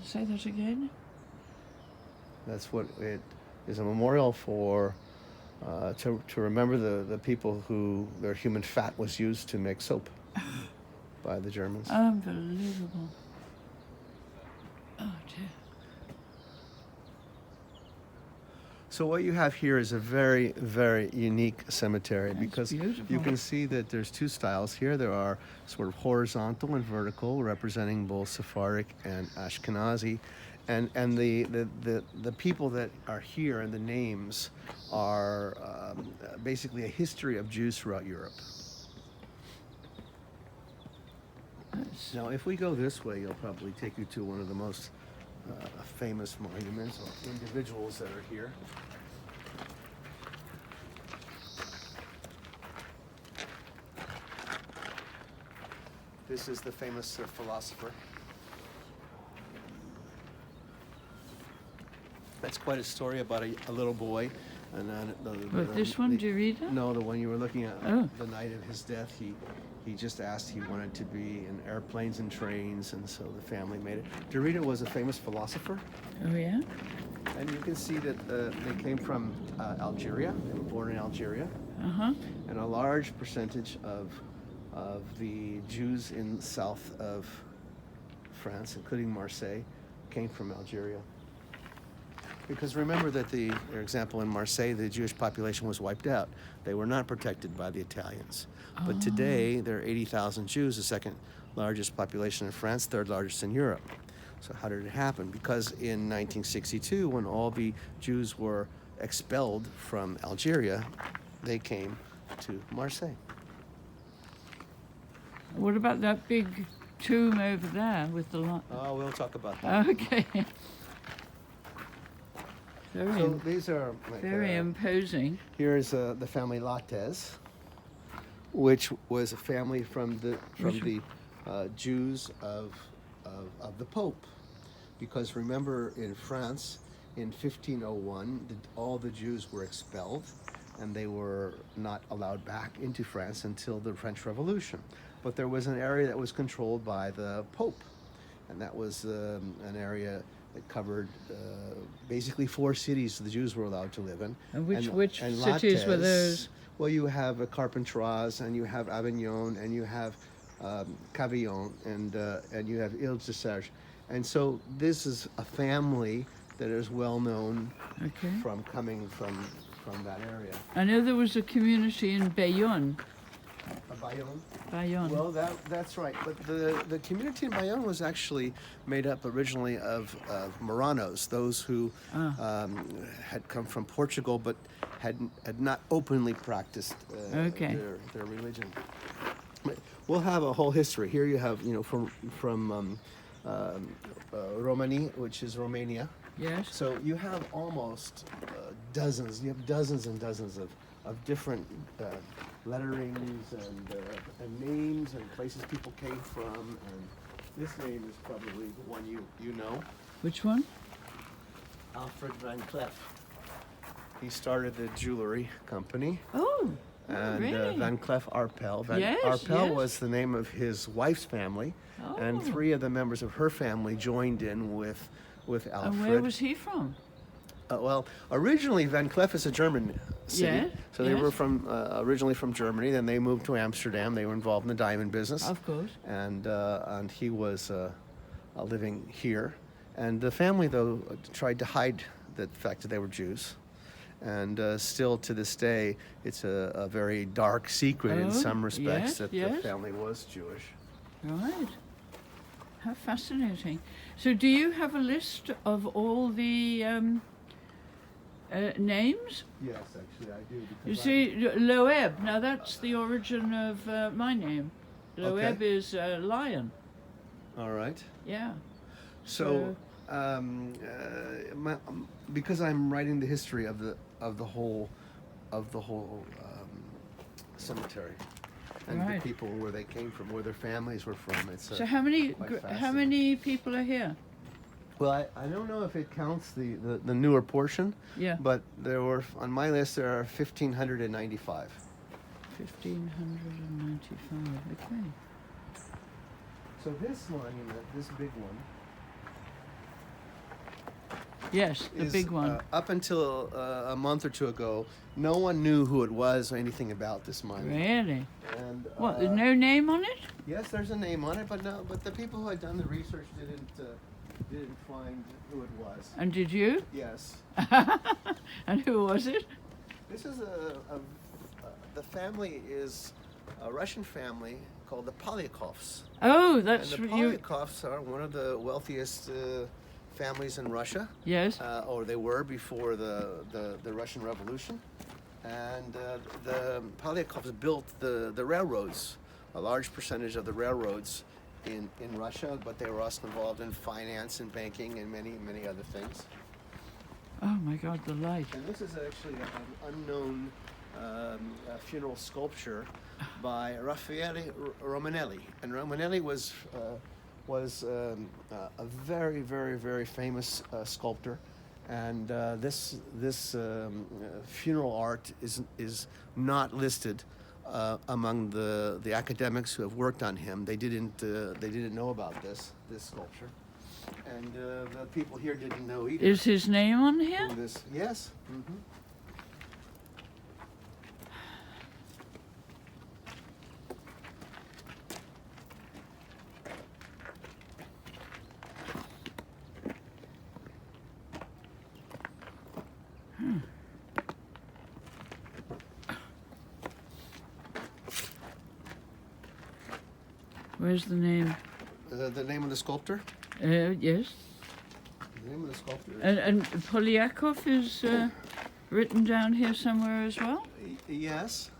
Say that again. That's what it is, a memorial for, to remember the people who their human fat was used to make soap by the Germans. Unbelievable. Oh dear. So what you have here is a very, very unique cemetery. That's because beautiful. you can see that there's two styles here. There are sort of horizontal and vertical, representing both Sephardic and Ashkenazi. And the people that are here and the names are basically a history of Jews throughout Europe. Now, if we go this way, you'll probably take you to one of the most famous monuments or individuals that are here. This is the famous philosopher. That's quite a story about a little boy. And This one, do you read it? No, the one you were looking at. Oh. The night of his death, he just asked, he wanted to be in airplanes and trains, and so the family made it. Derrida was a famous philosopher. Oh, yeah? And you can see that they came from Algeria. They were born in Algeria. Uh-huh. And a large percentage of the Jews in south of France, including Marseille, came from Algeria. Because remember that for example, in Marseille, the Jewish population was wiped out. They were not protected by the Italians. But today, there are 80,000 Jews, the second largest population in France, third largest in Europe. So how did it happen? Because in 1962, when all the Jews were expelled from Algeria, they came to Marseille. What about that big tomb over there with the lot? Oh, we'll talk about that. Okay. So these are like, very imposing. Here's the family Lattes, which was a family from the Jews of the Pope, because remember in France in 1501 all the Jews were expelled, and they were not allowed back into France until the French Revolution. But there was an area that was controlled by the Pope, and that was an area that covered basically 4 cities the Jews were allowed to live in. And which cities were those? Well, you have Carpentras, and you have Avignon, and you have Cavaillon, and you have Ile-de-Serge. And so this is a family that is well known from coming from that area. I know there was a community in Bayonne. Bayonne? Bayonne. Well, that's right. But the community in Bayonne was actually made up originally of Marranos, those who had come from Portugal but had not openly practiced their religion. We'll have a whole history. Here you have, from Romani, which is Romania. Yes. So you have almost dozens. You have dozens and dozens of different letterings and names and places people came from. And this name is probably the one you know. Which one? Alfred Van Cleef. He started the jewelry company. Oh. And really? Van Cleef Arpels. Yes, Arpels yes. was the name of his wife's family, and 3 of the members of her family joined in with Alfred. And where was he from? Well, originally Van Cleef is a German city, so they were originally from Germany. Then they moved to Amsterdam. They were involved in the diamond business, Of course. and he was living here. And the family, though, tried to hide the fact that they were Jews. And still to this day, it's a very dark secret in some respects that the family was Jewish. Right. How fascinating. So do you have a list of all the names? Yes, actually I do. You see, Loeb, now that's the origin of my name. Loeb is lion. All right. Yeah. So because I'm writing the history of the whole cemetery and the people, where they came from, where their families were from. So how many people are here? Well, I don't know if it counts the newer portion. Yeah. But there were, on my list, there are 1,595. 1,595. Okay. So this monument, this big one, Yes, the big one. Up until a month or two ago, no one knew who it was or anything about this mine. Really? And What? There's no name on it? yes, there's a name on it, but no. But the people who had done the research didn't find who it was. And did you? Yes. And who was it? This is the family is a Russian family called the Polyakovs. Oh, that's And the you. Polyakovs are one of the wealthiest families in Russia, Yes. or they were before the Russian Revolution. And the Polyakovs built the railroads, a large percentage of the railroads in Russia, but they were also involved in finance and banking and many, many other things. Oh my God, the light. And this is actually an unknown funeral sculpture by Raffaele Romanelli. And Romanelli was a very, very, very famous sculptor. And this funeral art is not listed among the academics who have worked on him. They didn't know about this sculpture, and the people here didn't know either. Is his name on here? Yes. Mm-hmm. Where's the name? The name of the sculptor? Yes. The name of the sculptor is... And Polyakov is written down here somewhere as well? Yes,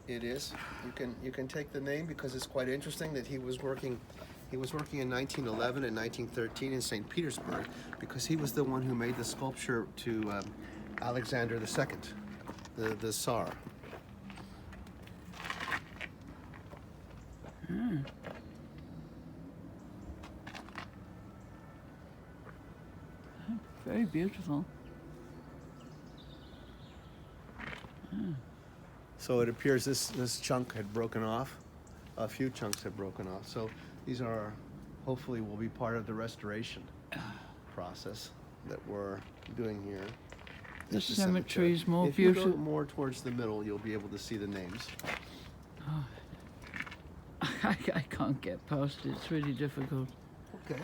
it is. You can take the name because it's quite interesting that he was working in 1911 and 1913 in St. Petersburg because he was the one who made the sculpture to Alexander II, the Tsar. Very beautiful. So it appears this chunk had broken off. A few chunks have broken off. So these are, hopefully, will be part of the restoration process that we're doing here. The This is cemetery is more If you beautiful. go more towards the middle, you'll be able to see the names. Oh. I can't get past it. It's really difficult. Okay.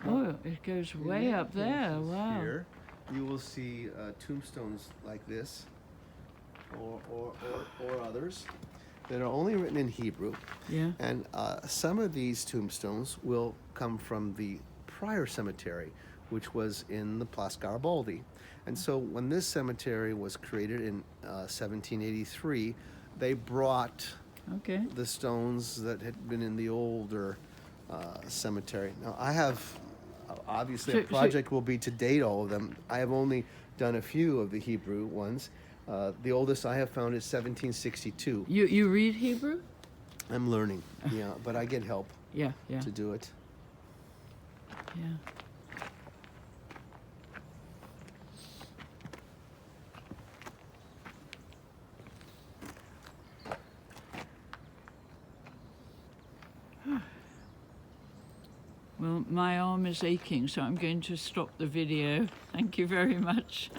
Oh, it goes way up there. Wow. Here, you will see tombstones like this, or others that are only written in Hebrew. Yeah. And some of these tombstones will come from the prior cemetery, which was in the Place Garibaldi. And so when this cemetery was created in 1783, they brought Okay. the stones that had been in the older cemetery. Now, I have, obviously, a project will be to date all of them. I have only done a few of the Hebrew ones. The oldest I have found is 1762. You read Hebrew? I'm learning, yeah, but I get help Yeah. Yeah. to do it. Yeah. Well, my arm is aching, so I'm going to stop the video. Thank you very much.